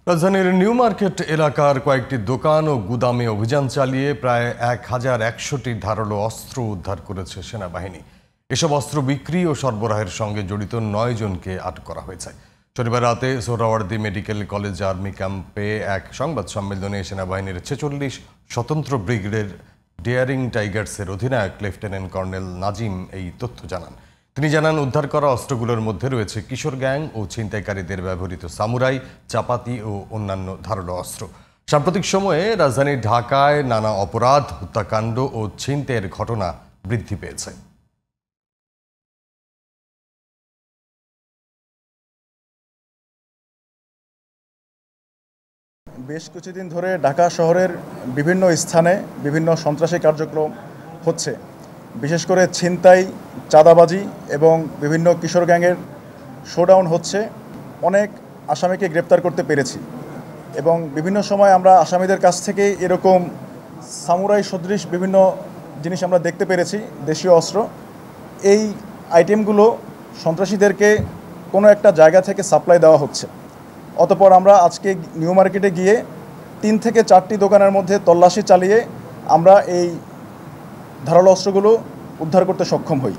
রাজধানীর new market এলাকার কয়েকটি দোকান ও গুদামে অভিযান চালিয়ে প্রায় ১,১০০টি ধারালো অস্ত্র উদ্ধার করেছে সেনাবাহিনী। এসব অস্ত্র বিক্রি ও সরবরাহের সঙ্গে জড়িত ৯ জনকে আটক করা হয়েছে। শনিবার রাতে সোহরাওয়ার্দী মেডিকেল কলেজ আর্মি ক্যাম্পে এক সংবাদ সম্মেলনে সেনাবাহিনীর ৪৬ স্বতন্ত্র ব্রিগেডের ডেয়ারিং টাইগার্সের অধিনায়ক লেফটেন্যান্ট কর্নেল নাজিম এই তথ্য জানান। তিনি জানান, উদ্ধার করা অস্ত্রগুলোর মধ্যে রয়েছে কিশোর গ্যাং ও ছিনতাইকারীদের ব্যবহৃত সামুরাই, চাপাতি ও অন্যান্য ধারালো অস্ত্র। সাম্প্রতিক সময়ে রাজধানী ঢাকায় নানা অপরাধ, হত্যাকাণ্ড ও ছিনতাইয়ের ঘটনা বৃদ্ধি পেয়েছে। বেশ কিছুদিন ধরে ঢাকা শহরের বিভিন্ন স্থানে বিভিন্ন সন্ত্রাসী কার্যক্রম হচ্ছে। বিশেষ করে ছিনতাই, চাঁদাবাজি এবং বিভিন্ন কিশোর গ্যাংয়ের শোডাউন হচ্ছে। অনেক আসামিকে গ্রেপ্তার করতে পেরেছি এবং বিভিন্ন সময় আমরা আসামিদের কাছ থেকে এরকম সামুরাই সদৃশ বিভিন্ন জিনিস আমরা দেখতে পেরেছি, দেশীয় অস্ত্র। এই আইটেমগুলো সন্ত্রাসীদেরকে কোনো একটা জায়গা থেকে সাপ্লাই দেওয়া হচ্ছে। অতঃপর আমরা আজকে নিউ মার্কেটে গিয়ে ৩ থেকে ৪টি দোকানের মধ্যে তল্লাশি চালিয়ে আমরা এই ধারালো অস্ত্রগুলো উদ্ধার করতে সক্ষম হই।